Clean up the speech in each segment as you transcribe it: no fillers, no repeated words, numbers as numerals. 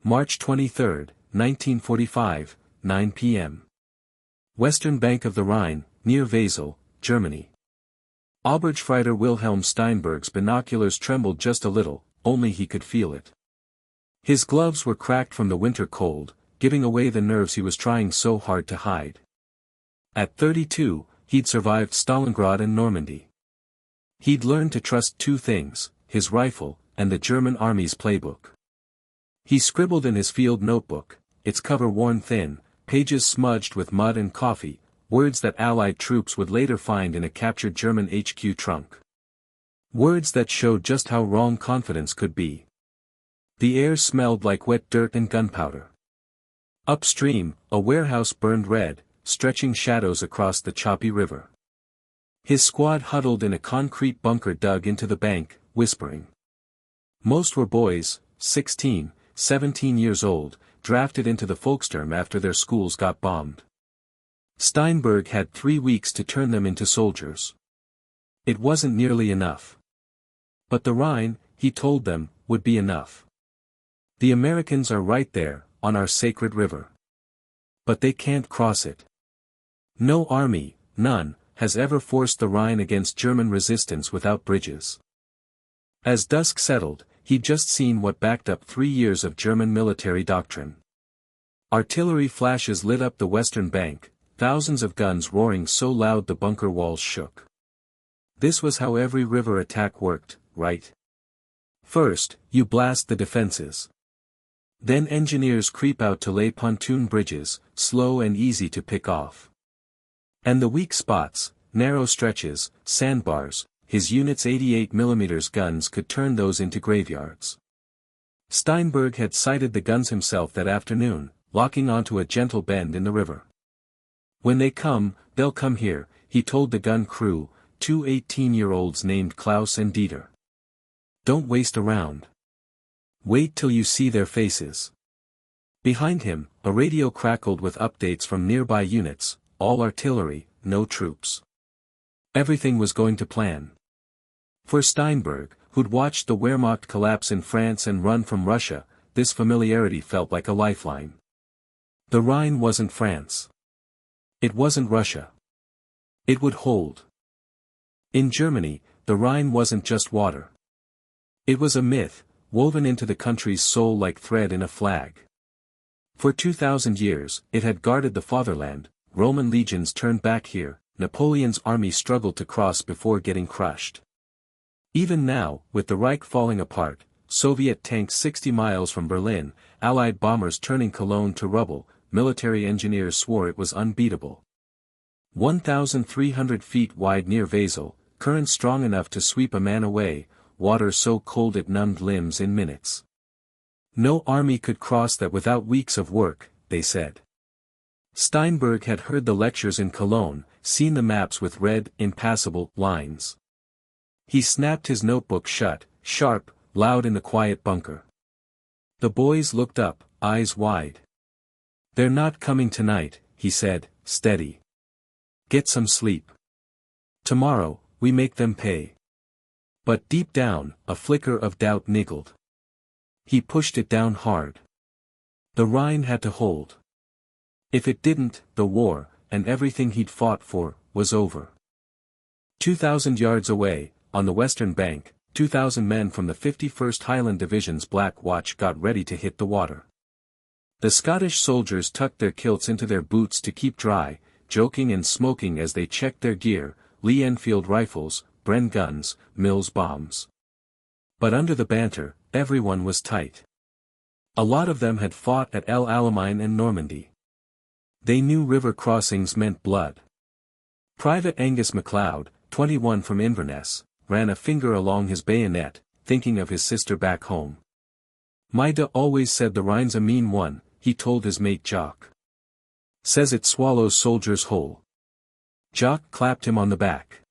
March 23, 1945, 9 p.m. Western bank of the Rhine, near Wesel, Germany. Obergefreiter Wilhelm Steinberg's binoculars trembled just a little, only he could feel it. His gloves were cracked from the winter cold, giving away the nerves he was trying so hard to hide. At 32, he'd survived Stalingrad and Normandy. He'd learned to trust two things, his rifle, and the German army's playbook. He scribbled in his field notebook, its cover worn thin, pages smudged with mud and coffee, words that Allied troops would later find in a captured German HQ trunk. Words that showed just how wrong confidence could be. The air smelled like wet dirt and gunpowder. Upstream, a warehouse burned red, stretching shadows across the choppy river. His squad huddled in a concrete bunker dug into the bank, whispering. Most were boys, 16, 17 years old, drafted into the Volkssturm after their schools got bombed. Steinberg had 3 weeks to turn them into soldiers. It wasn't nearly enough. But the Rhine, he told them, would be enough. The Americans are right there, on our sacred river. But they can't cross it. No army, none, has ever forced the Rhine against German resistance without bridges. As dusk settled, he'd just seen what backed up 3 years of German military doctrine. Artillery flashes lit up the western bank, thousands of guns roaring so loud the bunker walls shook. This was how every river attack worked, right? First, you blast the defenses. Then engineers creep out to lay pontoon bridges, slow and easy to pick off. And the weak spots, narrow stretches, sandbars, his unit's 88mm guns could turn those into graveyards. Steinberg had sighted the guns himself that afternoon, locking onto a gentle bend in the river. When they come, they'll come here, he told the gun crew, 2 18-year-olds named Klaus and Dieter. Don't waste a round. Wait till you see their faces. Behind him, a radio crackled with updates from nearby units, all artillery, no troops. Everything was going to plan. For Steinberg, who'd watched the Wehrmacht collapse in France and run from Russia, this familiarity felt like a lifeline. The Rhine wasn't France. It wasn't Russia. It would hold. In Germany, the Rhine wasn't just water. It was a myth, woven into the country's soul like thread in a flag. For 2,000 years, it had guarded the fatherland, Roman legions turned back here, Napoleon's army struggled to cross before getting crushed. Even now, with the Reich falling apart, Soviet tanks 60 miles from Berlin, Allied bombers turning Cologne to rubble, military engineers swore it was unbeatable. 1,300 feet wide near Wesel, current strong enough to sweep a man away, water so cold it numbed limbs in minutes. No army could cross that without weeks of work, they said. Steinberg had heard the lectures in Cologne, seen the maps with red, impassable lines. He snapped his notebook shut, sharp, loud in the quiet bunker. The boys looked up, eyes wide. They're not coming tonight, he said, steady. Get some sleep. Tomorrow, we make them pay. But deep down, a flicker of doubt niggled. He pushed it down hard. The Rhine had to hold. If it didn't, the war, and everything he'd fought for, was over. 2,000 yards away, on the western bank, 2,000 men from the 51st Highland Division's Black Watch got ready to hit the water. The Scottish soldiers tucked their kilts into their boots to keep dry, joking and smoking as they checked their gear, Lee Enfield rifles, Bren guns, Mills bombs. But under the banter, everyone was tight. A lot of them had fought at El Alamein and Normandy. They knew river crossings meant blood. Private Angus MacLeod, 21 from Inverness, ran a finger along his bayonet, thinking of his sister back home. Maida always said the Rhine's a mean one, he told his mate Jock. Says it swallows soldiers whole. Jock clapped him on the back.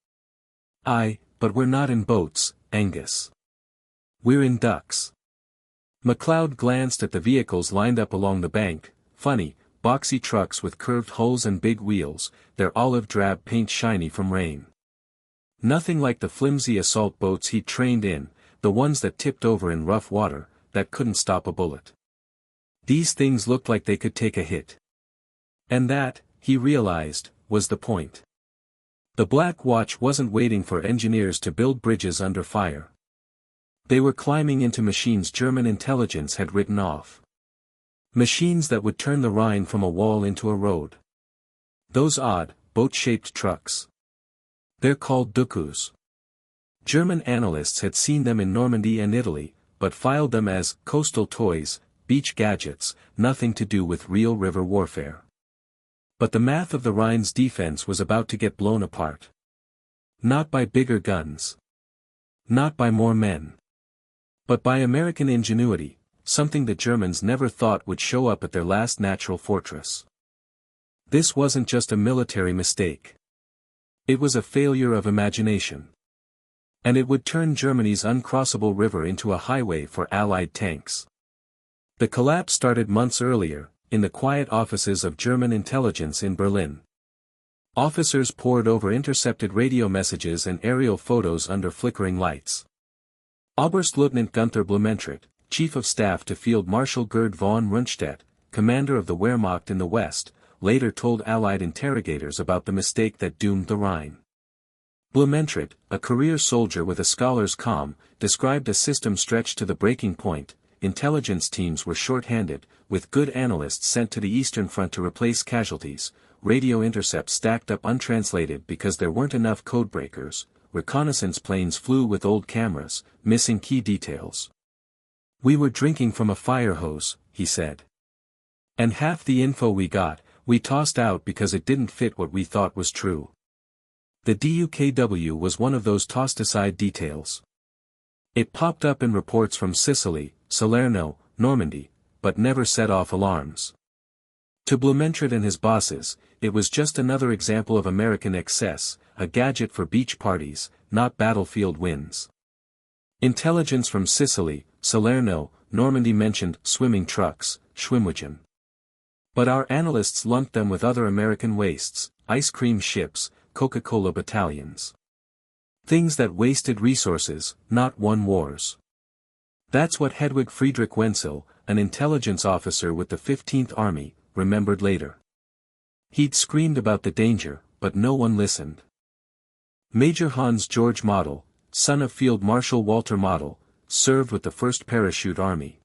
Aye, but we're not in boats, Angus. We're in ducks. MacLeod glanced at the vehicles lined up along the bank, funny, boxy trucks with curved hulls and big wheels, their olive-drab paint shiny from rain. Nothing like the flimsy assault boats he'd trained in, the ones that tipped over in rough water, that couldn't stop a bullet. These things looked like they could take a hit. And that, he realized, was the point. The Black Watch wasn't waiting for engineers to build bridges under fire. They were climbing into machines German intelligence had written off. Machines that would turn the Rhine from a wall into a road. Those odd, boat-shaped trucks. They're called DUKWs. German analysts had seen them in Normandy and Italy, but filed them as coastal toys, beach gadgets, nothing to do with real river warfare. But the math of the Rhine's defense was about to get blown apart. Not by bigger guns. Not by more men. But by American ingenuity, something the Germans never thought would show up at their last natural fortress. This wasn't just a military mistake. It was a failure of imagination. And it would turn Germany's uncrossable river into a highway for Allied tanks. The collapse started months earlier, in the quiet offices of German intelligence in Berlin. Officers pored over intercepted radio messages and aerial photos under flickering lights. Oberstleutnant Gunther Blumentritt, Chief of Staff to Field Marshal Gerd von Rundstedt, commander of the Wehrmacht in the West, later told Allied interrogators about the mistake that doomed the Rhine. Blumentritt, a career soldier with a scholar's calm, described a system stretched to the breaking point. Intelligence teams were short-handed, with good analysts sent to the Eastern Front to replace casualties, radio intercepts stacked up untranslated because there weren't enough codebreakers, reconnaissance planes flew with old cameras, missing key details. We were drinking from a fire hose, he said. And half the info we got, we tossed out because it didn't fit what we thought was true. The DUKW was one of those tossed-aside details. It popped up in reports from Sicily, Salerno, Normandy, but never set off alarms. To Blumentritt and his bosses, it was just another example of American excess, a gadget for beach parties, not battlefield wins. Intelligence from Sicily, Salerno, Normandy mentioned swimming trucks, Schwimmwagen. But our analysts lumped them with other American wastes, ice cream ships, Coca-Cola battalions. Things that wasted resources, not won wars. That's what Hedwig Friedrich Wenzel, an intelligence officer with the 15th Army, remembered later. He'd screamed about the danger, but no one listened. Major Hans Georg Model, son of Field Marshal Walter Model, served with the 1st Parachute Army.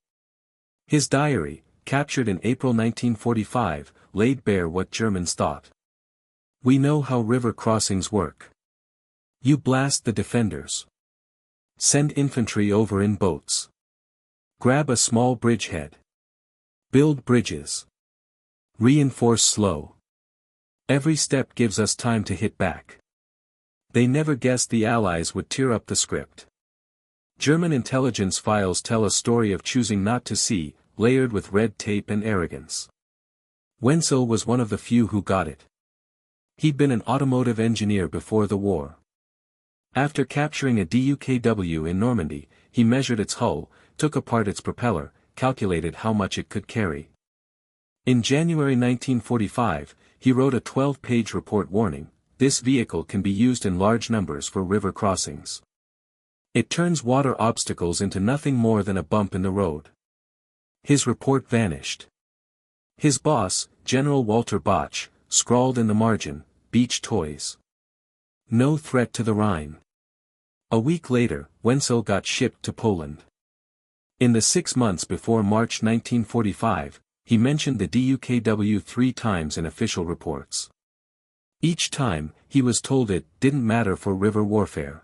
His diary, captured in April 1945, laid bare what Germans thought. We know how river crossings work. You blast the defenders. Send infantry over in boats. Grab a small bridgehead. Build bridges. Reinforce slow. Every step gives us time to hit back. They never guessed the Allies would tear up the script. German intelligence files tell a story of choosing not to see, layered with red tape and arrogance. Wenzel was one of the few who got it. He'd been an automotive engineer before the war. After capturing a DUKW in Normandy, he measured its hull, took apart its propeller, calculated how much it could carry. In January 1945, he wrote a 12-page report warning, this vehicle can be used in large numbers for river crossings. It turns water obstacles into nothing more than a bump in the road. His report vanished. His boss, General Walter Botch, scrawled in the margin, beach toys. No threat to the Rhine. A week later, Wenzel got shipped to Poland. In the 6 months before March 1945, he mentioned the DUKW 3 times in official reports. Each time, he was told it didn't matter for river warfare.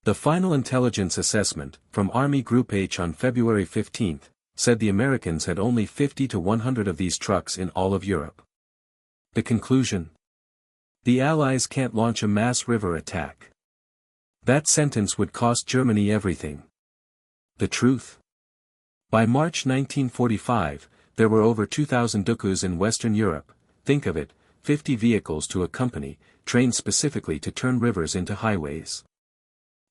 The final intelligence assessment, from Army Group H on February 15, said the Americans had only 50 to 100 of these trucks in all of Europe. The conclusion? The Allies can't launch a mass river attack. That sentence would cost Germany everything. The truth? By March 1945, there were over 2,000 DUKWs in Western Europe, think of it, 50 vehicles to a company, trained specifically to turn rivers into highways.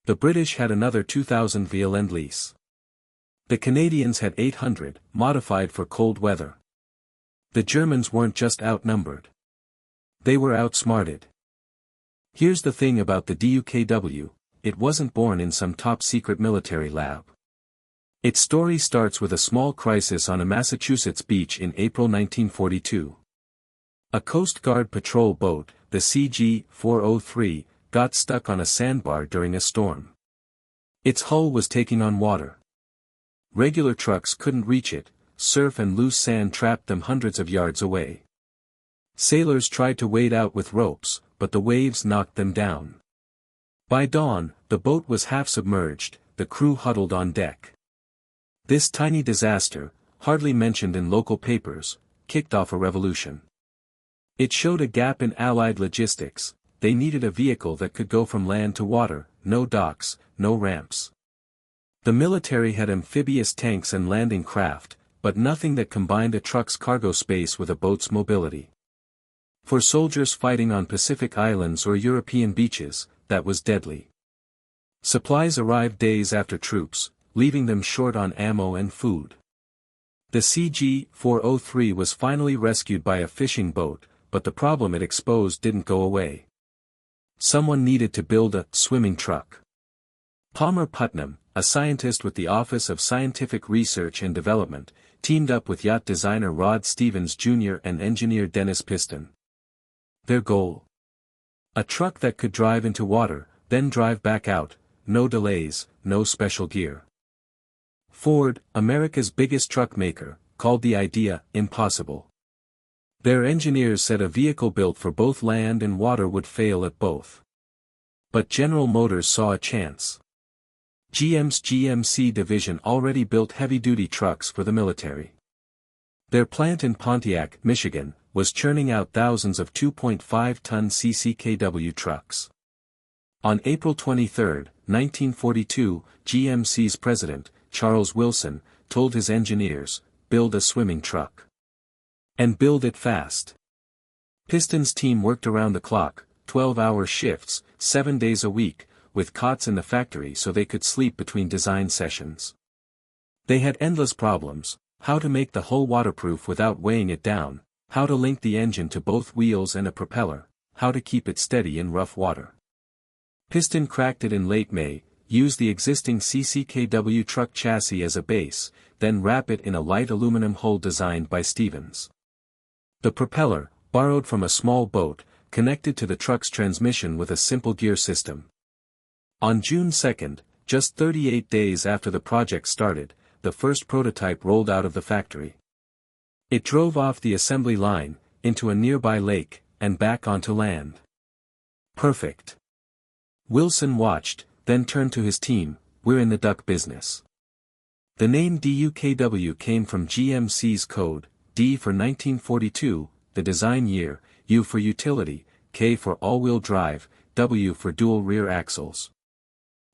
The British had another 2,000 via Lend-Lease. The Canadians had 800, modified for cold weather. The Germans weren't just outnumbered. They were outsmarted. Here's the thing about the DUKW, it wasn't born in some top-secret military lab. Its story starts with a small crisis on a Massachusetts beach in April 1942. A Coast Guard patrol boat, the CG-403, got stuck on a sandbar during a storm. Its hull was taking on water. Regular trucks couldn't reach it, surf and loose sand trapped them hundreds of yards away. Sailors tried to wade out with ropes, but the waves knocked them down. By dawn, the boat was half submerged, the crew huddled on deck. This tiny disaster, hardly mentioned in local papers, kicked off a revolution. It showed a gap in Allied logistics. They needed a vehicle that could go from land to water, no docks, no ramps. The military had amphibious tanks and landing craft, but nothing that combined a truck's cargo space with a boat's mobility. For soldiers fighting on Pacific islands or European beaches, that was deadly. Supplies arrived days after troops, leaving them short on ammo and food. The CG-403 was finally rescued by a fishing boat, but the problem it exposed didn't go away. Someone needed to build a swimming truck. Palmer Putnam, a scientist with the Office of Scientific Research and Development, teamed up with yacht designer Rod Stevens Jr. and engineer Dennis Piston. Their goal? A truck that could drive into water, then drive back out, no delays, no special gear. Ford, America's biggest truck maker, called the idea impossible. Their engineers said a vehicle built for both land and water would fail at both. But General Motors saw a chance. GM's GMC division already built heavy-duty trucks for the military. Their plant in Pontiac, Michigan, was churning out thousands of 2.5-ton CCKW trucks. On April 23, 1942, GMC's president, Charles Wilson, told his engineers, build a swimming truck. And build it fast. Piston's team worked around the clock, 12-hour shifts, 7 days a week, with cots in the factory so they could sleep between design sessions. They had endless problems: how to make the hull waterproof without weighing it down, how to link the engine to both wheels and a propeller, how to keep it steady in rough water. Piston cracked it in late May, used the existing CCKW truck chassis as a base, then wrap it in a light aluminum hull designed by Stevens. The propeller, borrowed from a small boat, connected to the truck's transmission with a simple gear system. On June 2, just 38 days after the project started, the first prototype rolled out of the factory. It drove off the assembly line, into a nearby lake, and back onto land. Perfect. Wilson watched, then turned to his team, we're in the duck business. The name DUKW came from GMC's code, D for 1942, the design year, U for utility, K for all-wheel drive, W for dual rear axles.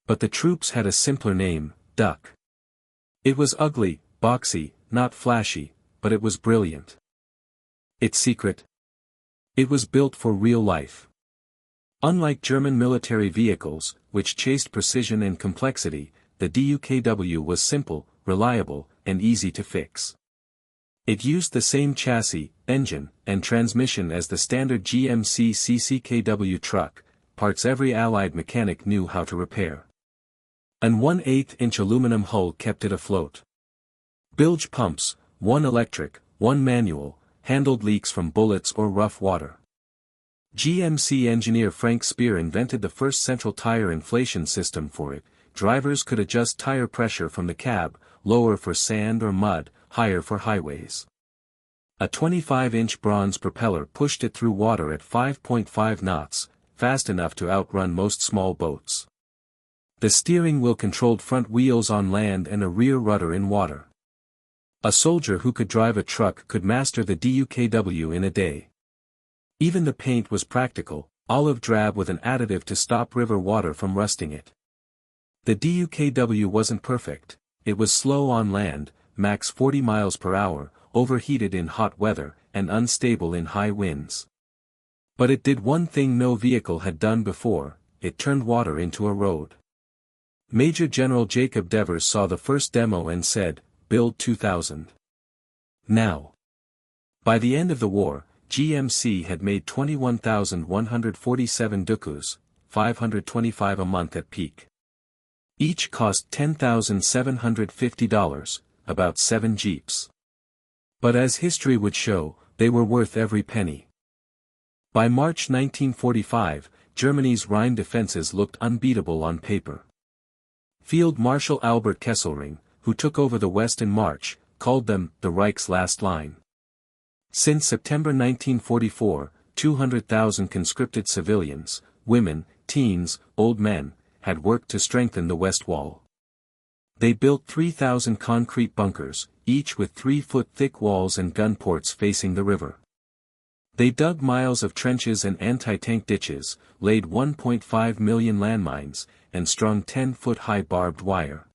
But the troops had a simpler name, Duck. It was ugly, boxy, not flashy, but it was brilliant. Its secret? It was built for real life. Unlike German military vehicles, which chased precision and complexity, the DUKW was simple, reliable, and easy to fix. It used the same chassis, engine, and transmission as the standard GMC CCKW truck, parts every Allied mechanic knew how to repair. An 1/8-inch aluminum hull kept it afloat. Bilge pumps, one electric, one manual, handled leaks from bullets or rough water. GMC engineer Frank Spear invented the first central tire inflation system for it. Drivers could adjust tire pressure from the cab, lower for sand or mud, higher for highways. A 25-inch bronze propeller pushed it through water at 5.5 knots, fast enough to outrun most small boats. The steering wheel controlled front wheels on land and a rear rudder in water. A soldier who could drive a truck could master the DUKW in a day. Even the paint was practical, olive drab with an additive to stop river water from rusting it. The DUKW wasn't perfect. It was slow on land, max 40 miles per hour, overheated in hot weather, and unstable in high winds. But it did one thing no vehicle had done before: it turned water into a road. Major General Jacob Devers saw the first demo and said, "Build 2000. Now." By the end of the war, GMC had made 21,147 DUKWs, 525 a month at peak. Each cost $10,750, about 7 jeeps. But as history would show, they were worth every penny. By March 1945, Germany's Rhine defenses looked unbeatable on paper. Field Marshal Albert Kesselring, who took over the West in March, called them the Reich's last line. Since September 1944, 200,000 conscripted civilians, women, teens, old men, had worked to strengthen the West Wall. They built 3,000 concrete bunkers, each with 3-foot thick walls and gun ports facing the river. They dug miles of trenches and anti-tank ditches, laid 1.5 million landmines, and strung 10-foot-high barbed wire.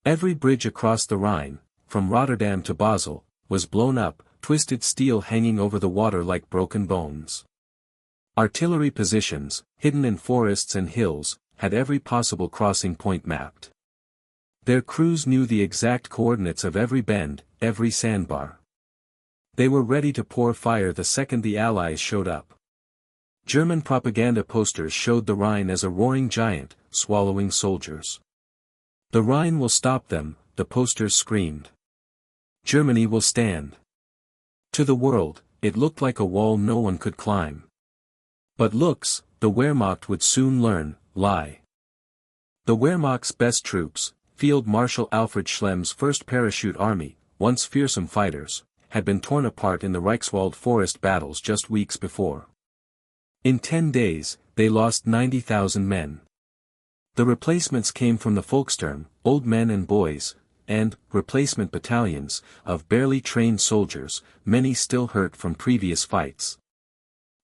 Every bridge across the Rhine, from Rotterdam to Basel, was blown up, twisted steel hanging over the water like broken bones. Artillery positions, hidden in forests and hills, had every possible crossing point mapped. Their crews knew the exact coordinates of every bend, every sandbar. They were ready to pour fire the second the Allies showed up. German propaganda posters showed the Rhine as a roaring giant, swallowing soldiers. "The Rhine will stop them," the posters screamed. "Germany will stand." To the world, it looked like a wall no one could climb. But looks, the Wehrmacht would soon learn, lie. The Wehrmacht's best troops, Field Marshal Alfred Schlemm's 1st Parachute Army, once fearsome fighters, had been torn apart in the Reichswald forest battles just weeks before. In 10 days, they lost 90,000 men. The replacements came from the Volkssturm, old men and boys, and replacement battalions, of barely trained soldiers, many still hurt from previous fights.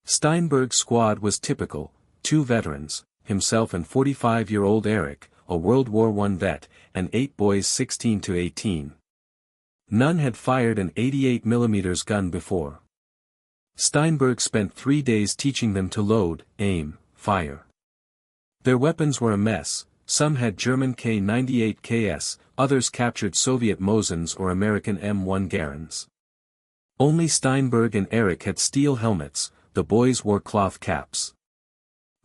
Steinberg's squad was typical: 2 veterans, himself and 45-year-old Erich, a World War I vet, and 8 boys 16 to 18. None had fired an 88mm gun before. Steinberg spent 3 days teaching them to load, aim, fire. Their weapons were a mess. Some had German K98KS, others captured Soviet Mosins or American M1 Garands. Only Steinberg and Erich had steel helmets, the boys wore cloth caps.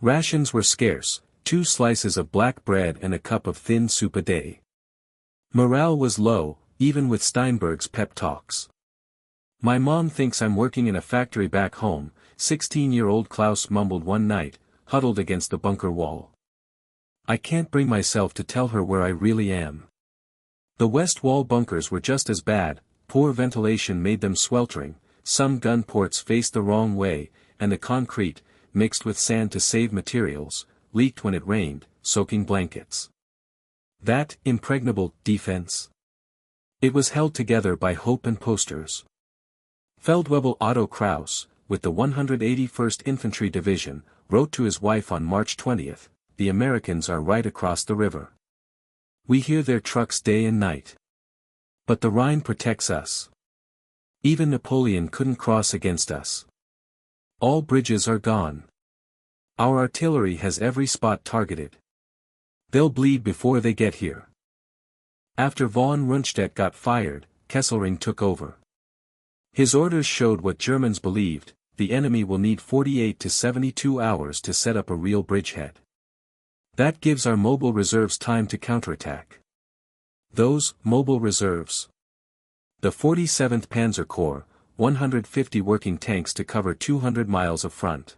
Rations were scarce, 2 slices of black bread and a cup of thin soup a day. Morale was low, even with Steinberg's pep talks. "My mom thinks I'm working in a factory back home," 16-year-old Klaus mumbled one night, huddled against the bunker wall. "I can't bring myself to tell her where I really am." The West Wall bunkers were just as bad. Poor ventilation made them sweltering, some gun ports faced the wrong way, and the concrete, mixed with sand to save materials, leaked when it rained, soaking blankets. That impregnable defense. It was held together by hope and posters. Feldwebel Otto Kraus, with the 181st Infantry Division, wrote to his wife on March 20, "The Americans are right across the river. We hear their trucks day and night. But the Rhine protects us. Even Napoleon couldn't cross against us. All bridges are gone. Our artillery has every spot targeted. They'll bleed before they get here." After von Rundstedt got fired, Kesselring took over. His orders showed what Germans believed: the enemy will need 48 to 72 hours to set up a real bridgehead. That gives our mobile reserves time to counterattack. Those mobile reserves. The 47th Panzer Corps, 150 working tanks to cover 200 miles of front.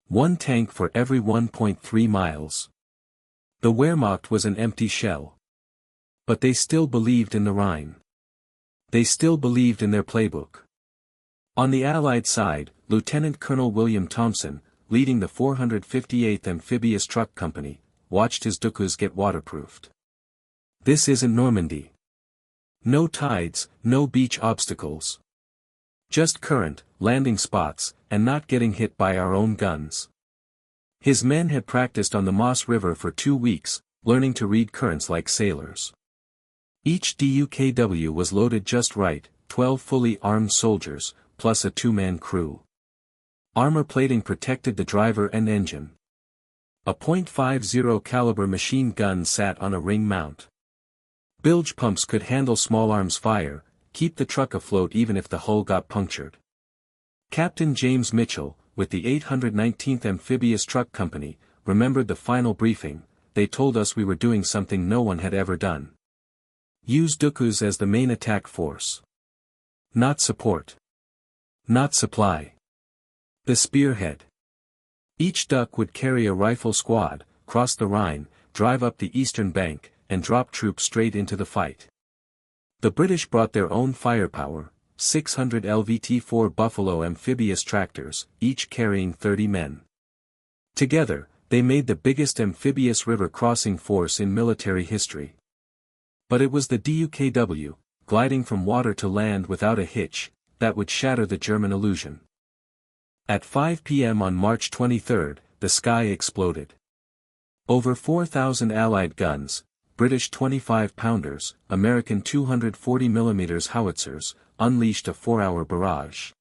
1 tank for every 1.3 miles. The Wehrmacht was an empty shell. But they still believed in the Rhine. They still believed in their playbook. On the Allied side, Lieutenant Colonel William Thompson, leading the 458th Amphibious Truck Company, watched his DUKWs get waterproofed. This isn't Normandy. No tides, no beach obstacles. Just current, landing spots, and not getting hit by our own guns. His men had practiced on the Maas River for 2 weeks, learning to read currents like sailors. Each DUKW was loaded just right, 12 fully armed soldiers, plus a 2-man crew. Armor plating protected the driver and engine. A .50 caliber machine gun sat on a ring mount. Bilge pumps could handle small arms fire, keep the truck afloat even if the hull got punctured. Captain James Mitchell, with the 819th Amphibious Truck Company, remembered the final briefing: they told us we were doing something no one had ever done. Use DUKWs as the main attack force. Not support. Not supply. The spearhead. Each DUK would carry a rifle squad, cross the Rhine, drive up the eastern bank, and drop troops straight into the fight. The British brought their own firepower, 600 LVT-4 Buffalo amphibious tractors, each carrying 30 men. Together, they made the biggest amphibious river crossing force in military history. But it was the DUKW, gliding from water to land without a hitch, that would shatter the German illusion. At 5 p.m. on March 23, the sky exploded. Over 4,000 Allied guns, British 25-pounders, American 240mm howitzers, unleashed a 4-hour barrage.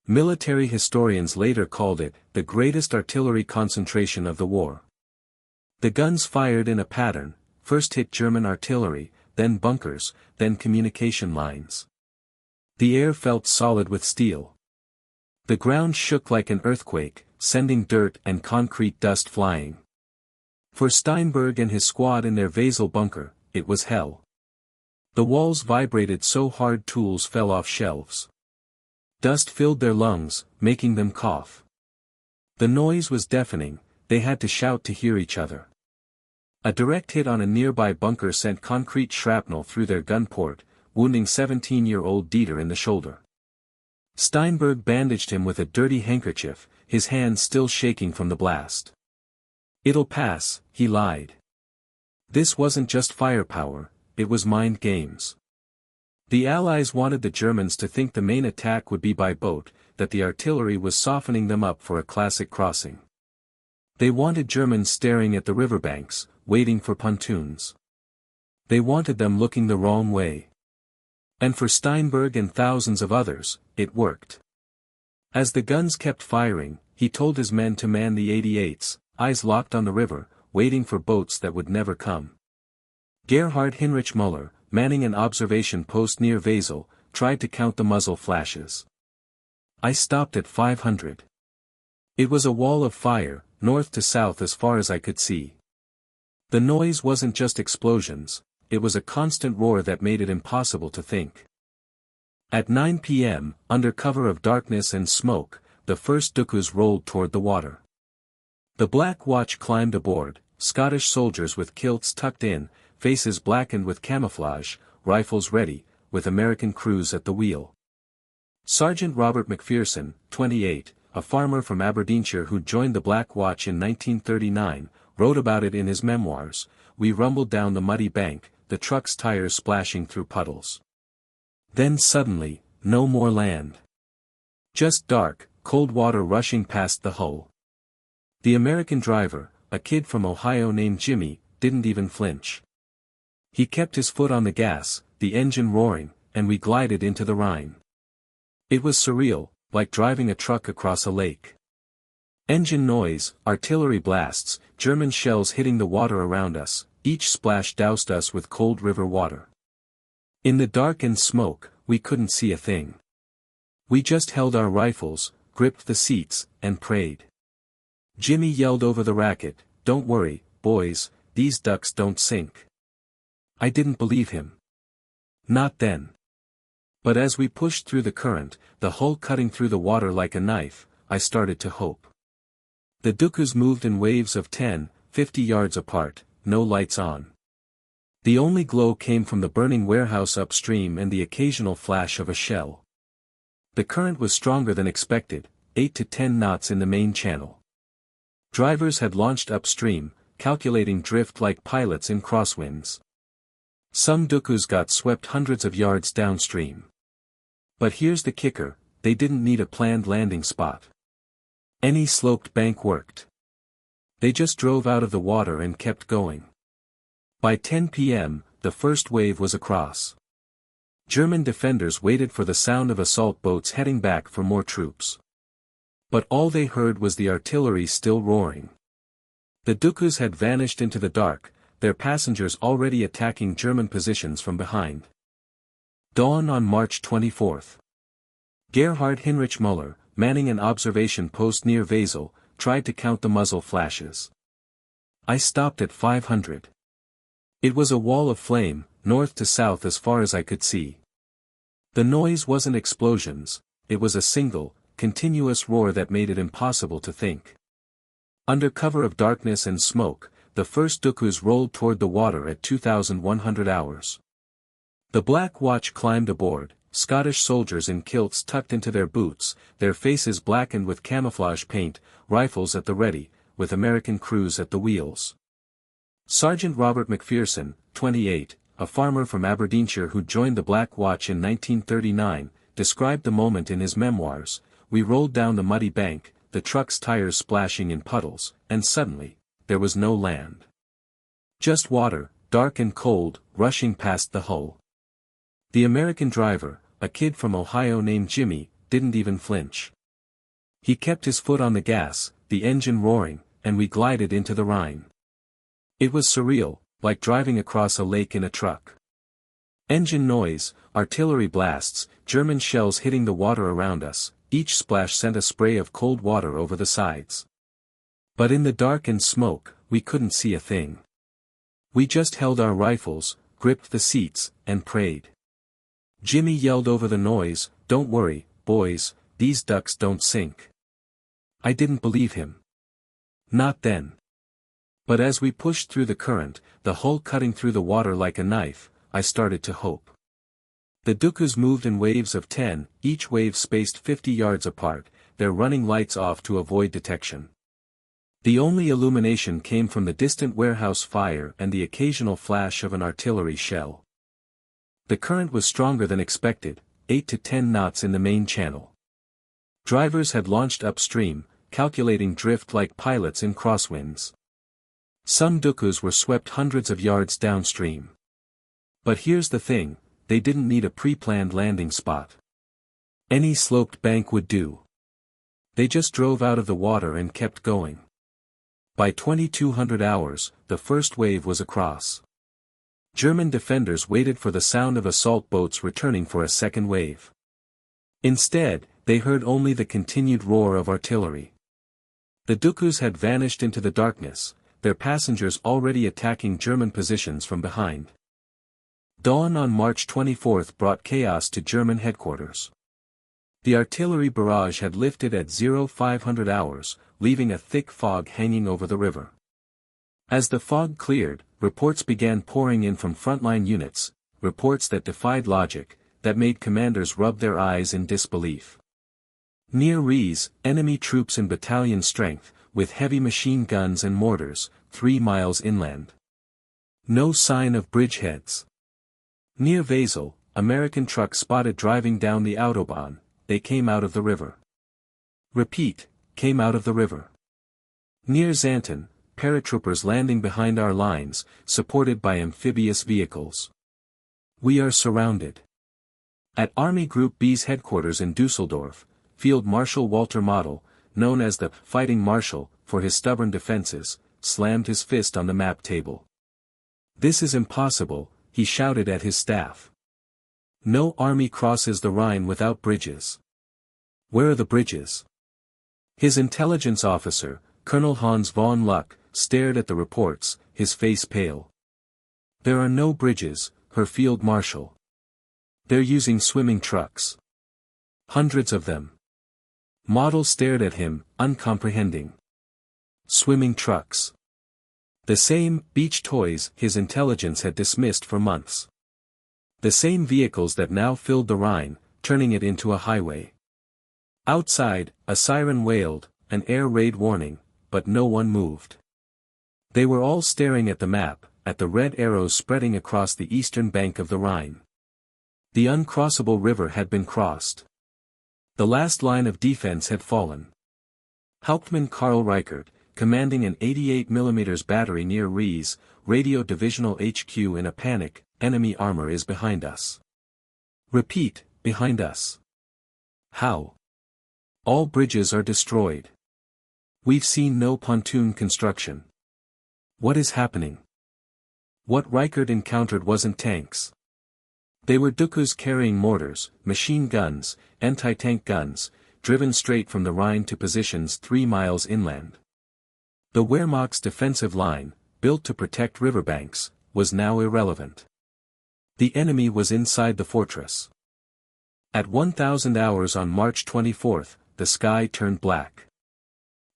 Military historians later called it the greatest artillery concentration of the war. The guns fired in a pattern, first hit German artillery, then bunkers, then communication lines. The air felt solid with steel. The ground shook like an earthquake, sending dirt and concrete dust flying. For Steinberg and his squad in their Wesel bunker, it was hell. The walls vibrated so hard tools fell off shelves. Dust filled their lungs, making them cough. The noise was deafening, they had to shout to hear each other. A direct hit on a nearby bunker sent concrete shrapnel through their gun port, wounding 17-year-old Dieter in the shoulder. Steinberg bandaged him with a dirty handkerchief, his hands still shaking from the blast. "It'll pass," he lied. This wasn't just firepower, it was mind games. The Allies wanted the Germans to think the main attack would be by boat, that the artillery was softening them up for a classic crossing. They wanted Germans staring at the riverbanks, waiting for pontoons. They wanted them looking the wrong way. And for Steinberg and thousands of others, it worked. As the guns kept firing, he told his men to man the 88s, eyes locked on the river, waiting for boats that would never come. Gerhard Heinrich Müller, manning an observation post near Wesel, tried to count the muzzle flashes. I stopped at 500. It was a wall of fire, north to south as far as I could see. The noise wasn't just explosions, it was a constant roar that made it impossible to think. At 9 p.m., under cover of darkness and smoke, the first DUKWs rolled toward the water. The Black Watch climbed aboard, Scottish soldiers with kilts tucked in, faces blackened with camouflage, rifles ready, with American crews at the wheel. Sergeant Robert McPherson, 28, a farmer from Aberdeenshire who joined the Black Watch in 1939, wrote about it in his memoirs. "We rumbled down the muddy bank, the truck's tires splashing through puddles. Then suddenly, no more land. Just dark, cold water rushing past the hull. The American driver, a kid from Ohio named Jimmy, didn't even flinch. He kept his foot on the gas, the engine roaring, and we glided into the Rhine. It was surreal, like driving a truck across a lake. Engine noise, artillery blasts, German shells hitting the water around us, each splash doused us with cold river water. In the dark and smoke, we couldn't see a thing. We just held our rifles, gripped the seats, and prayed. Jimmy yelled over the racket, "Don't worry, boys, these ducks don't sink." I didn't believe him. Not then. But as we pushed through the current, the hull cutting through the water like a knife, I started to hope. The DUKWs moved in waves of 10, 50 yards apart, no lights on. The only glow came from the burning warehouse upstream and the occasional flash of a shell. The current was stronger than expected, 8 to 10 knots in the main channel. Drivers had launched upstream, calculating drift like pilots in crosswinds. Some DUKWs got swept hundreds of yards downstream. But here's the kicker, they didn't need a planned landing spot. Any sloped bank worked. They just drove out of the water and kept going. By 10 p.m., the first wave was across. German defenders waited for the sound of assault boats heading back for more troops. But all they heard was the artillery still roaring. The DUKWs had vanished into the dark, their passengers already attacking German positions from behind. Dawn on March 24. Gerhard Heinrich Müller, manning an observation post near Wesel, tried to count the muzzle flashes. I stopped at 500. It was a wall of flame, north to south as far as I could see. The noise wasn't explosions, it was a single, continuous roar that made it impossible to think. Under cover of darkness and smoke, the first dukus rolled toward the water at 2,100 hours. The Black Watch climbed aboard, Scottish soldiers in kilts tucked into their boots, their faces blackened with camouflage paint, rifles at the ready, with American crews at the wheels. Sergeant Robert McPherson, 28, a farmer from Aberdeenshire who joined the Black Watch in 1939, described the moment in his memoirs. We rolled down the muddy bank, the truck's tires splashing in puddles, and suddenly, there was no land. Just water, dark and cold, rushing past the hull. The American driver, a kid from Ohio named Jimmy, didn't even flinch. He kept his foot on the gas, the engine roaring, and we glided into the Rhine. It was surreal, like driving across a lake in a truck. Engine noise, artillery blasts, German shells hitting the water around us, each splash sent a spray of cold water over the sides. But in the dark and smoke, we couldn't see a thing. We just held our rifles, gripped the seats, and prayed. Jimmy yelled over the noise, "Don't worry, boys, these ducks don't sink." I didn't believe him. Not then. But as we pushed through the current, the hull cutting through the water like a knife, I started to hope. The dukus moved in waves of 10, each wave spaced 50 yards apart, their running lights off to avoid detection. The only illumination came from the distant warehouse fire and the occasional flash of an artillery shell. The current was stronger than expected, 8 to 10 knots in the main channel. Drivers had launched upstream, calculating drift like pilots in crosswinds. Some dukus were swept hundreds of yards downstream. But here's the thing, they didn't need a pre-planned landing spot. Any sloped bank would do. They just drove out of the water and kept going. By 2200 hours, the first wave was across. German defenders waited for the sound of assault boats returning for a second wave. Instead, they heard only the continued roar of artillery. The dukus had vanished into the darkness, their passengers already attacking German positions from behind. Dawn on March 24 brought chaos to German headquarters. The artillery barrage had lifted at 0500 hours, leaving a thick fog hanging over the river. As the fog cleared, reports began pouring in from frontline units, reports that defied logic, that made commanders rub their eyes in disbelief. Near Rhine, enemy troops in battalion strength, with heavy machine guns and mortars, 3 miles inland. No sign of bridgeheads. Near Wesel, American trucks spotted driving down the Autobahn, they came out of the river. Repeat, came out of the river. Near Xanten, paratroopers landing behind our lines, supported by amphibious vehicles. We are surrounded. At Army Group B's headquarters in Dusseldorf, Field Marshal Walter Model, known as the Fighting Marshal, for his stubborn defenses, slammed his fist on the map table. "This is impossible," he shouted at his staff. "No army crosses the Rhine without bridges. Where are the bridges?" His intelligence officer, Colonel Hans von Luck, stared at the reports, his face pale. "There are no bridges, Herr Field Marshal. They're using swimming trucks. Hundreds of them." Model stared at him, uncomprehending. Swimming trucks. The same beach toys his intelligence had dismissed for months. The same vehicles that now filled the Rhine, turning it into a highway. Outside, a siren wailed, an air raid warning, but no one moved. They were all staring at the map, at the red arrows spreading across the eastern bank of the Rhine. The uncrossable river had been crossed. The last line of defense had fallen. Hauptmann Karl Reichert, commanding an 88mm battery near Rhine, radio divisional HQ in a panic, "Enemy armor is behind us." Repeat, behind us. How? All bridges are destroyed. We've seen no pontoon construction. What is happening? What Reichert encountered wasn't tanks. They were dukus carrying mortars, machine guns, anti-tank guns, driven straight from the Rhine to positions 3 miles inland. The Wehrmacht's defensive line, built to protect riverbanks, was now irrelevant. The enemy was inside the fortress. At 1000 hours on March 24, the sky turned black.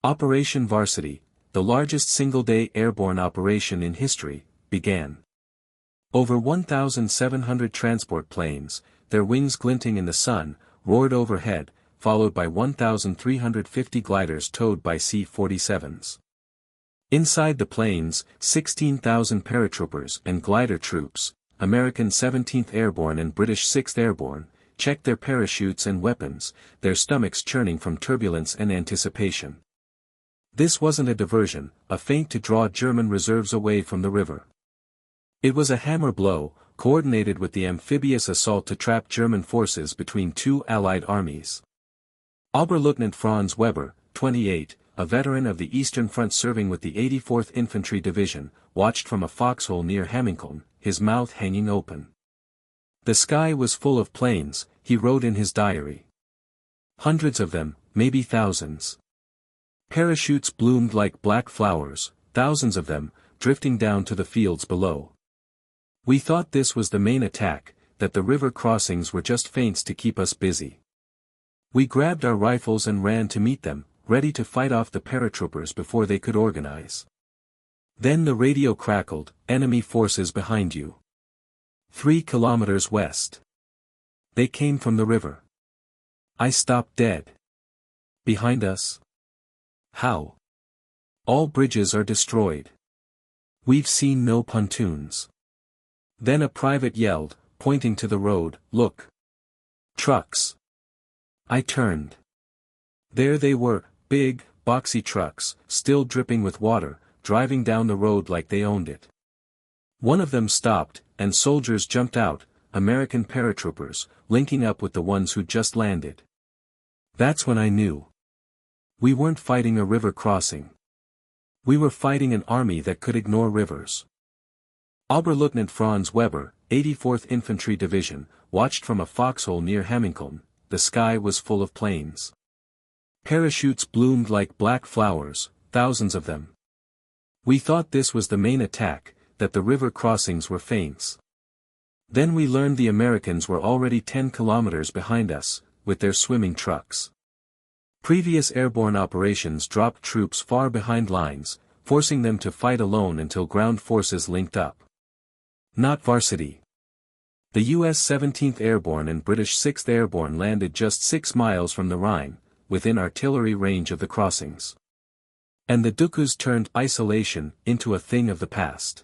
Operation Varsity, the largest single-day airborne operation in history, began. Over 1,700 transport planes, their wings glinting in the sun, roared overhead, followed by 1,350 gliders towed by C-47s. Inside the planes, 16,000 paratroopers and glider troops, American 17th Airborne and British 6th Airborne, checked their parachutes and weapons, their stomachs churning from turbulence and anticipation. This wasn't a diversion, a feint to draw German reserves away from the river. It was a hammer blow, coordinated with the amphibious assault to trap German forces between two Allied armies. Oberleutnant Franz Weber, 28, a veteran of the Eastern Front serving with the 84th Infantry Division, watched from a foxhole near Hamminkeln, his mouth hanging open. The sky was full of planes, he wrote in his diary. Hundreds of them, maybe thousands. Parachutes bloomed like black flowers, thousands of them, drifting down to the fields below. We thought this was the main attack, that the river crossings were just feints to keep us busy. We grabbed our rifles and ran to meet them, ready to fight off the paratroopers before they could organize. Then the radio crackled, enemy forces behind you. 3 kilometers west. They came from the river. I stopped dead. Behind us? How? All bridges are destroyed. We've seen no pontoons. Then a private yelled, pointing to the road, look. Trucks. I turned. There they were, big, boxy trucks, still dripping with water, driving down the road like they owned it. One of them stopped, and soldiers jumped out, American paratroopers, linking up with the ones who'd just landed. That's when I knew. We weren't fighting a river crossing. We were fighting an army that could ignore rivers. Oberleutnant Franz Weber, 84th Infantry Division, watched from a foxhole near Hamminkeln. The sky was full of planes. Parachutes bloomed like black flowers, thousands of them. We thought this was the main attack, that the river crossings were feints. Then we learned the Americans were already 10 kilometers behind us, with their swimming trucks. Previous airborne operations dropped troops far behind lines, forcing them to fight alone until ground forces linked up. Not Varsity. The U.S. 17th Airborne and British 6th Airborne landed just 6 miles from the Rhine, within artillery range of the crossings. And the DUKWs turned isolation into a thing of the past.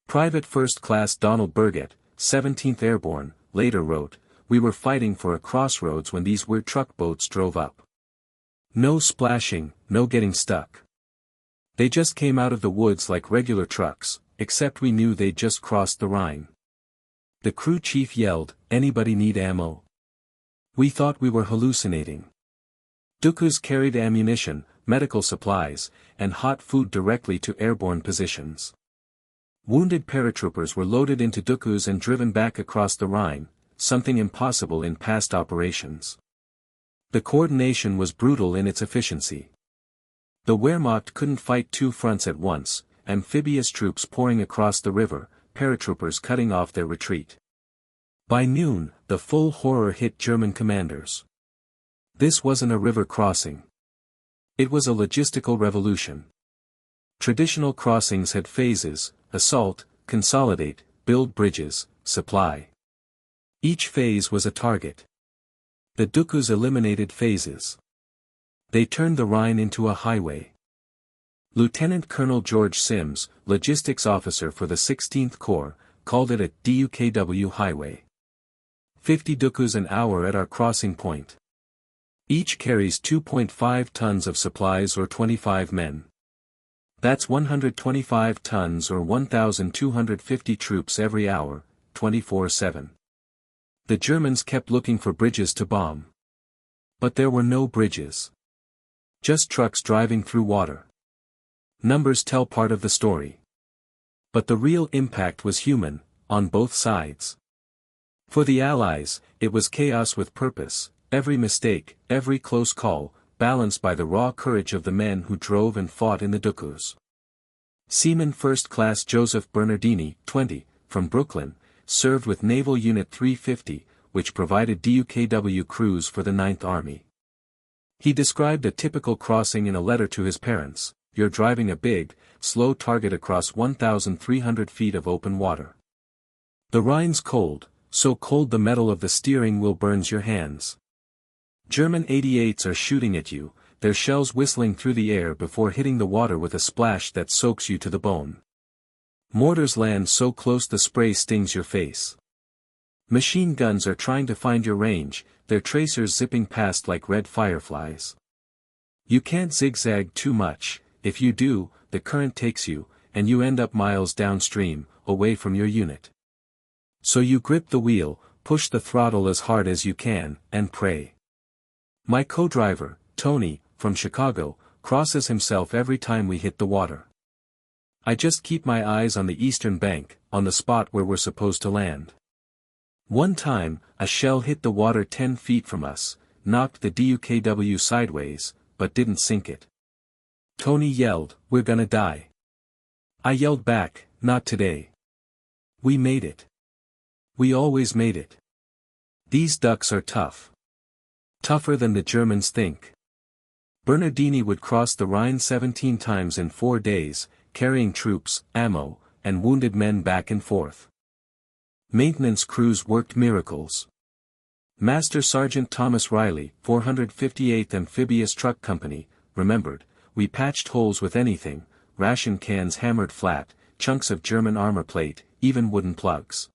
Private First Class Donald Burgett, 17th Airborne, later wrote, "We were fighting for a crossroads when these weird truck boats drove up. No splashing, no getting stuck. They just came out of the woods like regular trucks, except we knew they'd just crossed the Rhine." The crew chief yelled, "Anybody need ammo?" We thought we were hallucinating. DUKWs carried ammunition, medical supplies, and hot food directly to airborne positions. Wounded paratroopers were loaded into DUKWs and driven back across the Rhine, something impossible in past operations. The coordination was brutal in its efficiency. The Wehrmacht couldn't fight 2 fronts at once, amphibious troops pouring across the river, paratroopers cutting off their retreat. By noon, the full horror hit German commanders. This wasn't a river crossing. It was a logistical revolution. Traditional crossings had phases: assault, consolidate, build bridges, supply. Each phase was a target. The DUKWs eliminated phases. They turned the Rhine into a highway. Lieutenant Colonel George Sims, logistics officer for the 16th Corps, called it a DUKW highway. 50 DUKWs an hour at our crossing point. Each carries 2.5 tons of supplies or 25 men. That's 125 tons or 1,250 troops every hour, 24/7. The Germans kept looking for bridges to bomb. But there were no bridges. Just trucks driving through water. Numbers tell part of the story. But the real impact was human, on both sides. For the Allies, it was chaos with purpose, every mistake, every close call, balanced by the raw courage of the men who drove and fought in the DUKWs. Seaman First Class Joseph Bernardini, 20, from Brooklyn, served with Naval Unit 350, which provided DUKW crews for the Ninth Army. He described a typical crossing in a letter to his parents: "You're driving a big, slow target across 1,300 feet of open water. The Rhine's cold, so cold the metal of the steering wheel burns your hands. German 88s are shooting at you, their shells whistling through the air before hitting the water with a splash that soaks you to the bone. Mortars land so close the spray stings your face. Machine guns are trying to find your range, their tracers zipping past like red fireflies. You can't zigzag too much, if you do, the current takes you, and you end up miles downstream, away from your unit. So you grip the wheel, push the throttle as hard as you can, and pray." My co-driver, Tony, from Chicago, crosses himself every time we hit the water. I just keep my eyes on the eastern bank, on the spot where we're supposed to land. One time, a shell hit the water 10 feet from us, knocked the DUKW sideways, but didn't sink it. Tony yelled, "We're gonna die." I yelled back, "Not today. We made it. We always made it. These ducks are tough. Tougher than the Germans think." Bernardini would cross the Rhine 17 times in 4 days, carrying troops, ammo, and wounded men back and forth. Maintenance crews worked miracles. Master Sergeant Thomas Riley, 458th Amphibious Truck Company, remembered, "We patched holes with anything, ration cans hammered flat, chunks of German armor plate, even wooden plugs.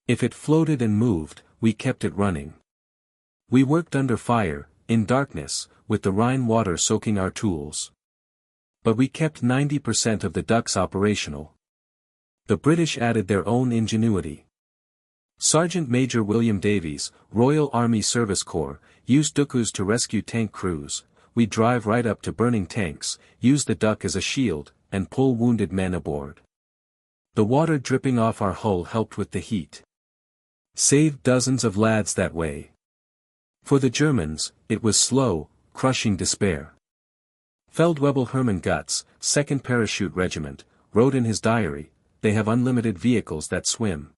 If it floated and moved, we kept it running. We worked under fire, in darkness, with the Rhine water soaking our tools. But we kept 90% of the ducks operational." The British added their own ingenuity. Sergeant Major William Davies, Royal Army Service Corps, used ducks to rescue tank crews. "We drive right up to burning tanks, use the duck as a shield, and pull wounded men aboard. The water dripping off our hull helped with the heat. Saved dozens of lads that way." For the Germans, it was slow, crushing despair. Feldwebel Hermann Gutz, 2nd Parachute Regiment, wrote in his diary, "They have unlimited vehicles that swim.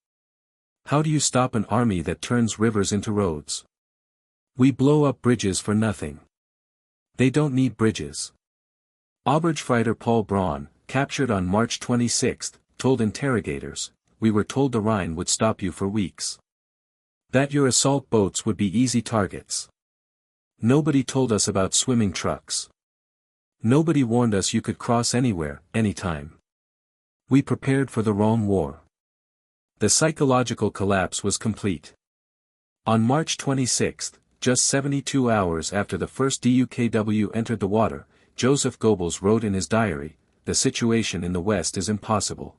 How do you stop an army that turns rivers into roads? We blow up bridges for nothing. They don't need bridges." Oberstfreiter Paul Braun, captured on March 26, told interrogators, "We were told the Rhine would stop you for weeks. That your assault boats would be easy targets. Nobody told us about swimming trucks. Nobody warned us you could cross anywhere, anytime. We prepared for the wrong war." The psychological collapse was complete. On March 26, just 72 hours after the first DUKW entered the water, Joseph Goebbels wrote in his diary, "The situation in the West is impossible.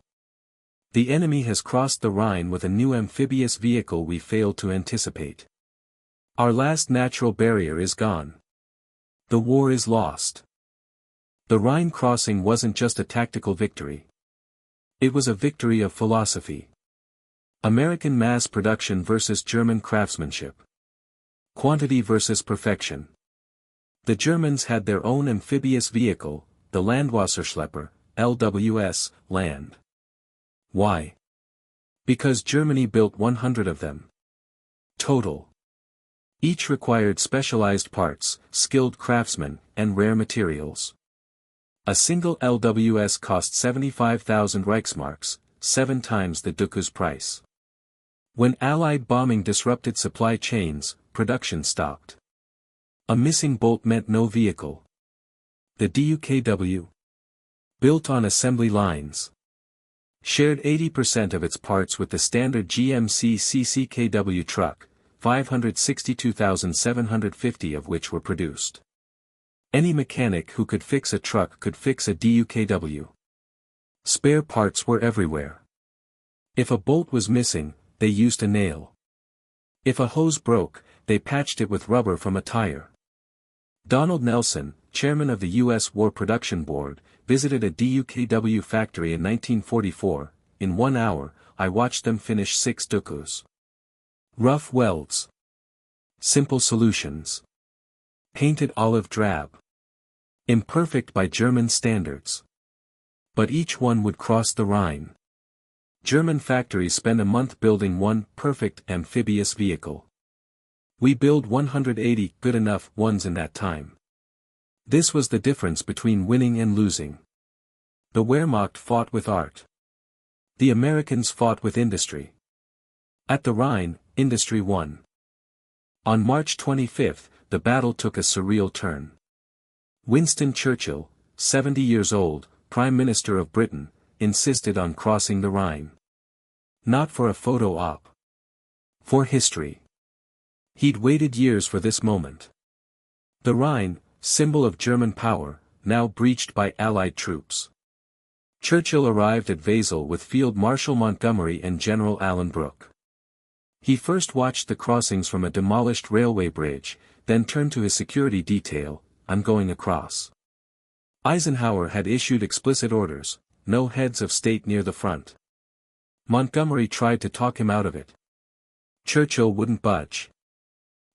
The enemy has crossed the Rhine with a new amphibious vehicle we failed to anticipate. Our last natural barrier is gone. The war is lost." The Rhine crossing wasn't just a tactical victory. It was a victory of philosophy. American mass production versus German craftsmanship. Quantity versus perfection. The Germans had their own amphibious vehicle, the Landwasserschlepper, LWS, land. Why? Because Germany built 100 of them. Total. Each required specialized parts, skilled craftsmen, and rare materials. A single LWS cost 75,000 Reichsmarks, 7 times the Duku's price. When Allied bombing disrupted supply chains, production stopped. A missing bolt meant no vehicle. The DUKW, built on assembly lines, shared 80% of its parts with the standard GMC CCKW truck, 562,750 of which were produced. Any mechanic who could fix a truck could fix a DUKW. Spare parts were everywhere. If a bolt was missing, they used a nail. If a hose broke, they patched it with rubber from a tire. Donald Nelson, chairman of the U.S. War Production Board, visited a DUKW factory in 1944. In 1 hour, I watched them finish 6 Dukus. Rough welds. Simple solutions. Painted olive drab. Imperfect by German standards. But each one would cross the Rhine. German factories spend a month building one perfect amphibious vehicle. We build 180 good enough ones in that time. This was the difference between winning and losing. The Wehrmacht fought with art. The Americans fought with industry. At the Rhine, industry won. On March 25, the battle took a surreal turn. Winston Churchill, 70 years old, Prime Minister of Britain, insisted on crossing the Rhine. Not for a photo op. For history. He'd waited years for this moment. The Rhine, symbol of German power, now breached by Allied troops. Churchill arrived at Wesel with Field Marshal Montgomery and General Alan Brooke. He first watched the crossings from a demolished railway bridge, then turned to his security detail, "I'm going across." Eisenhower had issued explicit orders, no heads of state near the front. Montgomery tried to talk him out of it. Churchill wouldn't budge.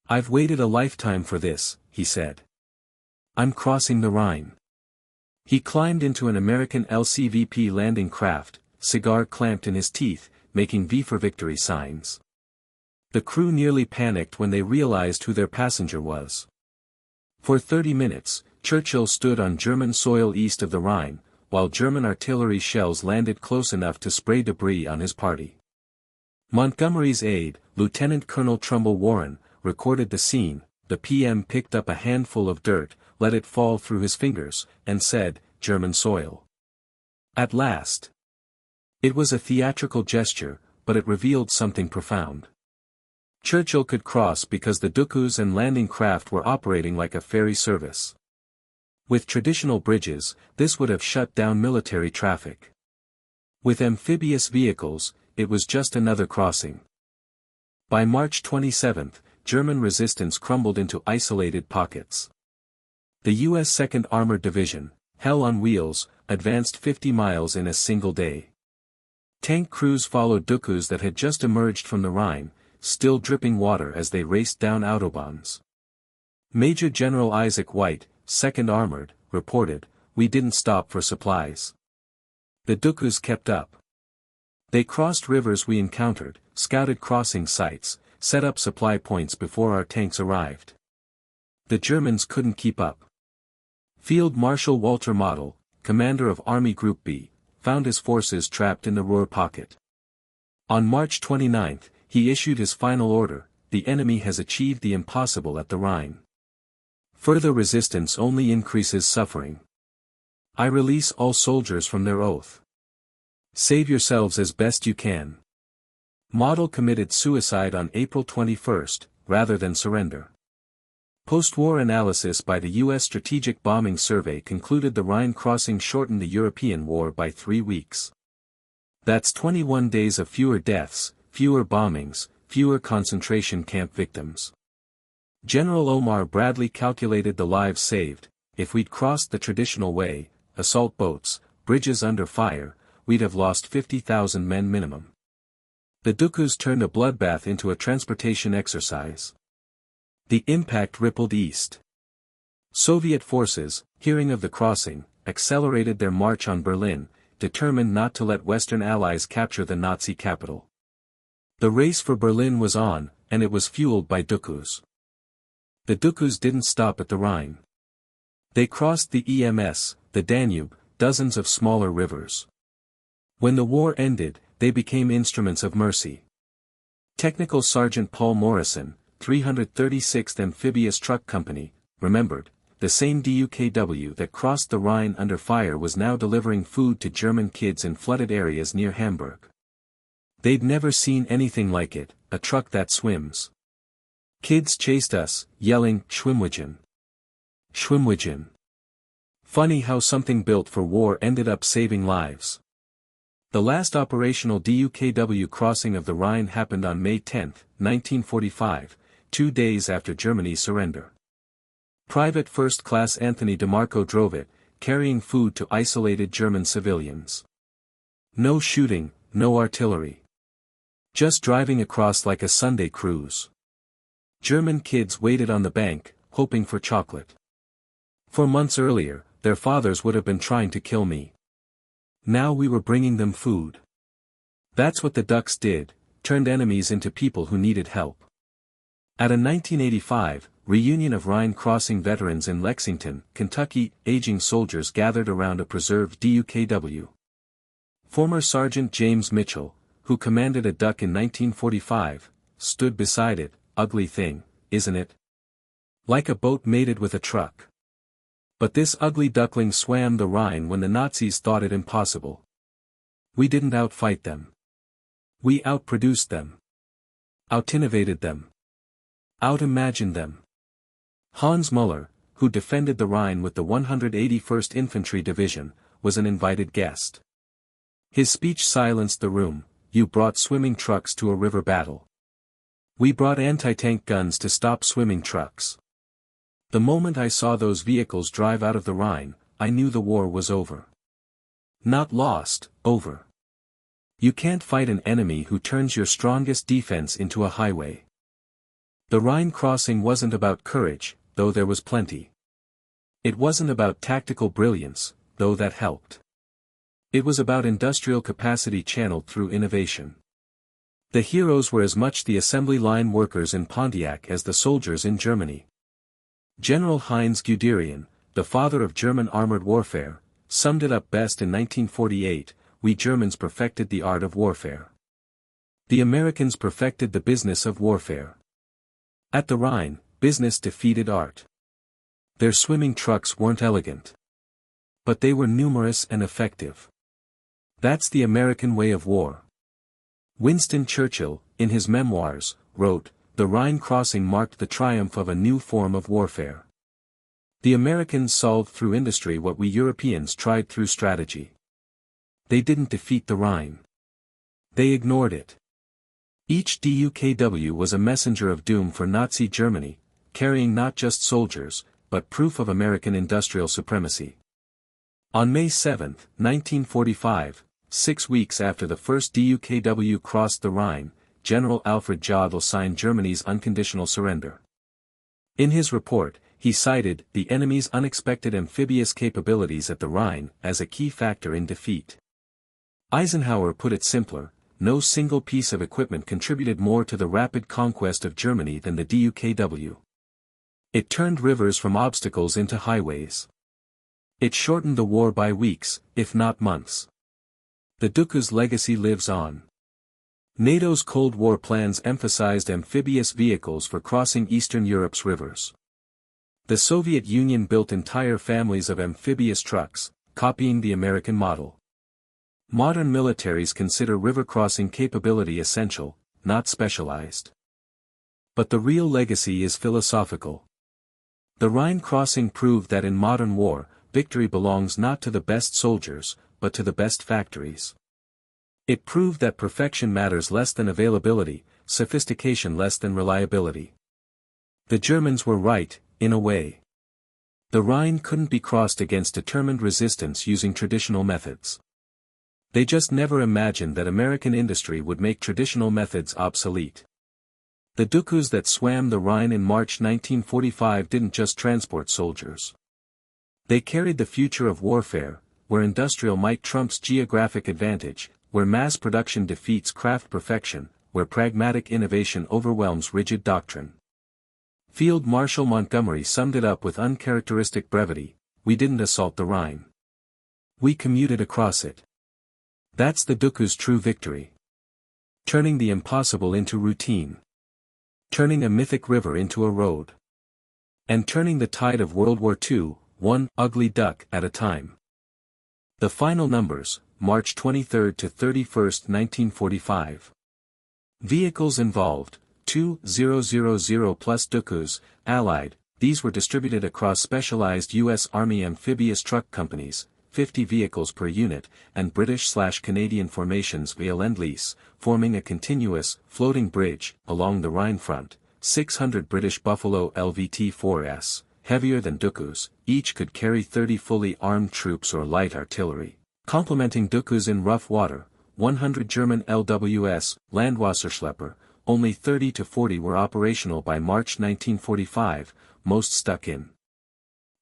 "I've waited a lifetime for this," he said. "I'm crossing the Rhine." He climbed into an American LCVP landing craft, cigar clamped in his teeth, making V for victory signs. The crew nearly panicked when they realized who their passenger was. For 30 minutes, Churchill stood on German soil east of the Rhine, while German artillery shells landed close enough to spray debris on his party. Montgomery's aide, Lieutenant Colonel Trumbull Warren, recorded the scene. The PM picked up a handful of dirt, let it fall through his fingers, and said, "German soil." At last. It was a theatrical gesture, but it revealed something profound. Churchill could cross because the DUKWs and landing craft were operating like a ferry service. With traditional bridges, this would have shut down military traffic. With amphibious vehicles, it was just another crossing. By March 27, German resistance crumbled into isolated pockets. The U.S. 2nd Armored Division, Hell on Wheels, advanced 50 miles in a single day. Tank crews followed DUKWs that had just emerged from the Rhine, still dripping water as they raced down autobahns. Major General Isaac White, 2nd Armored, reported, "We didn't stop for supplies. The DUKWs kept up. They crossed rivers we encountered, scouted crossing sites, set up supply points before our tanks arrived. The Germans couldn't keep up." Field Marshal Walter Model, commander of Army Group B, found his forces trapped in the Ruhr pocket. On March 29, he issued his final order: "The enemy has achieved the impossible at the Rhine. Further resistance only increases suffering. I release all soldiers from their oath. Save yourselves as best you can." Model committed suicide on April 21, rather than surrender. Post-war analysis by the U.S. Strategic Bombing Survey concluded the Rhine crossing shortened the European war by 3 weeks. That's 21 days of fewer deaths, fewer bombings, fewer concentration camp victims. General Omar Bradley calculated the lives saved. "If we'd crossed the traditional way, assault boats, bridges under fire, we'd have lost 50,000 men minimum." The DUKWs turned a bloodbath into a transportation exercise. The impact rippled east. Soviet forces, hearing of the crossing, accelerated their march on Berlin, determined not to let Western allies capture the Nazi capital. The race for Berlin was on, and it was fueled by DUKWs. The DUKWs didn't stop at the Rhine. They crossed the EMS, the Danube, dozens of smaller rivers. When the war ended, they became instruments of mercy. Technical Sergeant Paul Morrison, 336th Amphibious Truck Company, remembered, the same DUKW that crossed the Rhine under fire was now delivering food to German kids in flooded areas near Hamburg. They'd never seen anything like it, a truck that swims. Kids chased us, yelling, "Schwimmwagen! Schwimmwagen!" Funny how something built for war ended up saving lives. The last operational DUKW crossing of the Rhine happened on May 10, 1945, 2 days after Germany's surrender. Private First Class Anthony DeMarco drove it, carrying food to isolated German civilians. No shooting, no artillery. Just driving across like a Sunday cruise. German kids waited on the bank, hoping for chocolate. For months earlier, their fathers would have been trying to kill me. Now we were bringing them food. That's what the ducks did, turned enemies into people who needed help. At a 1985 reunion of Rhine crossing veterans in Lexington, Kentucky, aging soldiers gathered around a preserved DUKW. Former Sergeant James Mitchell, who commanded a duck in 1945, stood beside it. Ugly thing, isn't it? Like a boat mated with a truck. But this ugly duckling swam the Rhine when the Nazis thought it impossible. We didn't outfight them. We outproduced them. Outinnovated them. Out-imagined them. Hans Müller, who defended the Rhine with the 181st Infantry Division, was an invited guest. His speech silenced the room. You brought swimming trucks to a river battle. We brought anti-tank guns to stop swimming trucks. The moment I saw those vehicles drive out of the Rhine, I knew the war was over. Not lost, over. You can't fight an enemy who turns your strongest defense into a highway. The Rhine crossing wasn't about courage, though there was plenty. It wasn't about tactical brilliance, though that helped. It was about industrial capacity channeled through innovation. The heroes were as much the assembly line workers in Pontiac as the soldiers in Germany. General Heinz Guderian, the father of German armored warfare, summed it up best in 1948, we Germans perfected the art of warfare. The Americans perfected the business of warfare. At the Rhine, business defeated art. Their swimming trucks weren't elegant. But they were numerous and effective. That's the American way of war. Winston Churchill, in his memoirs, wrote, "The Rhine crossing marked the triumph of a new form of warfare. The Americans solved through industry what we Europeans tried through strategy. They didn't defeat the Rhine. They ignored it." Each DUKW was a messenger of doom for Nazi Germany, carrying not just soldiers, but proof of American industrial supremacy. On May 7, 1945, 6 weeks after the first DUKW crossed the Rhine, General Alfred Jodl signed Germany's unconditional surrender. In his report, he cited the enemy's unexpected amphibious capabilities at the Rhine as a key factor in defeat. Eisenhower put it simpler, no single piece of equipment contributed more to the rapid conquest of Germany than the DUKW. It turned rivers from obstacles into highways. It shortened the war by weeks, if not months. The DUKW's legacy lives on. NATO's Cold War plans emphasized amphibious vehicles for crossing Eastern Europe's rivers. The Soviet Union built entire families of amphibious trucks, copying the American model. Modern militaries consider river crossing capability essential, not specialized. But the real legacy is philosophical. The Rhine crossing proved that in modern war, victory belongs not to the best soldiers, but to the best factories. It proved that perfection matters less than availability, sophistication less than reliability. The Germans were right, in a way. The Rhine couldn't be crossed against determined resistance using traditional methods. They just never imagined that American industry would make traditional methods obsolete. The DUKWs that swam the Rhine in March 1945 didn't just transport soldiers. They carried the future of warfare, where industrial might trumps geographic advantage, where mass production defeats craft perfection, where pragmatic innovation overwhelms rigid doctrine. Field Marshal Montgomery summed it up with uncharacteristic brevity: we didn't assault the Rhine. We commuted across it. That's the DUKW's true victory. Turning the impossible into routine. Turning a mythic river into a road. And turning the tide of World War II, one ugly duck at a time. The final numbers, March 23 to 31, 1945. Vehicles involved, 2,000 plus DUKWs, Allied. These were distributed across specialized U.S. Army amphibious truck companies, 50 vehicles per unit, and British/Canadian formations via Lend-Lease, forming a continuous, floating bridge, along the Rhine front. 600 British Buffalo LVT-4s, heavier than DUKWs, each could carry 30 fully armed troops or light artillery. Complementing DUKWs in rough water, 100 German LWS, Landwasserschlepper, only 30 to 40 were operational by March 1945, most stuck in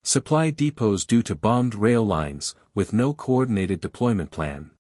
Supply depots due to bombed rail lines, with no coordinated deployment plan.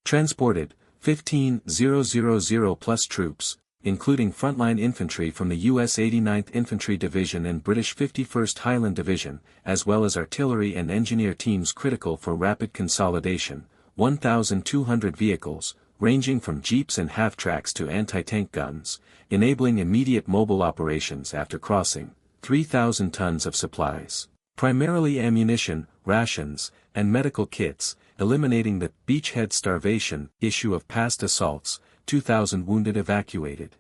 Transported, 15,000 plus troops, including frontline infantry from the U.S. 89th Infantry Division and British 51st Highland Division, as well as artillery and engineer teams critical for rapid consolidation, 1,200 vehicles, ranging from jeeps and half-tracks to anti-tank guns, enabling immediate mobile operations after crossing, 3,000 tons of supplies, primarily ammunition, rations, and medical kits, eliminating the beachhead starvation issue of past assaults, 2,000 wounded evacuated.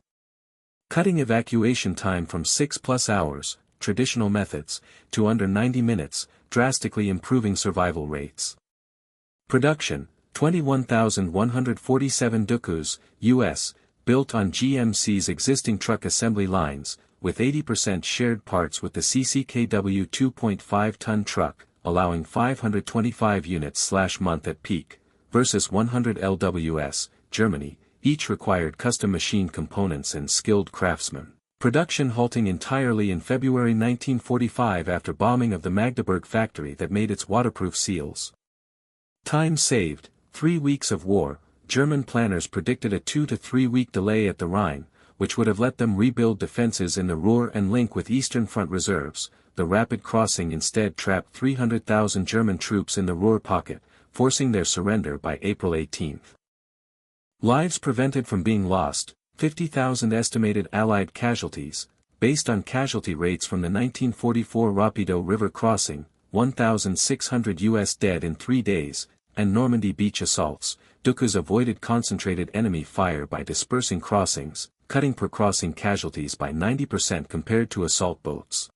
Cutting evacuation time from 6+ hours, traditional methods, to under 90 minutes, drastically improving survival rates. Production, 21,147 DUKWs, US, built on GMC's existing truck assembly lines, with 80% shared parts with the CCKW 2.5-ton truck, allowing 525 units/month at peak, versus 100 LWS, Germany, each required custom machined components and skilled craftsmen. Production halting entirely in February 1945 after bombing of the Magdeburg factory that made its waterproof seals. Time saved, 3 weeks of war. German planners predicted a 2 to 3 week delay at the Rhine, which would have let them rebuild defenses in the Ruhr and link with Eastern Front reserves. The rapid crossing instead trapped 300,000 German troops in the Ruhr pocket, forcing their surrender by April 18. Lives prevented from being lost, 50,000 estimated Allied casualties, based on casualty rates from the 1944 Rapido River crossing, 1,600 U.S. dead in 3 days, and Normandy beach assaults. DUKWs avoided concentrated enemy fire by dispersing crossings, cutting per crossing casualties by 90% compared to assault boats.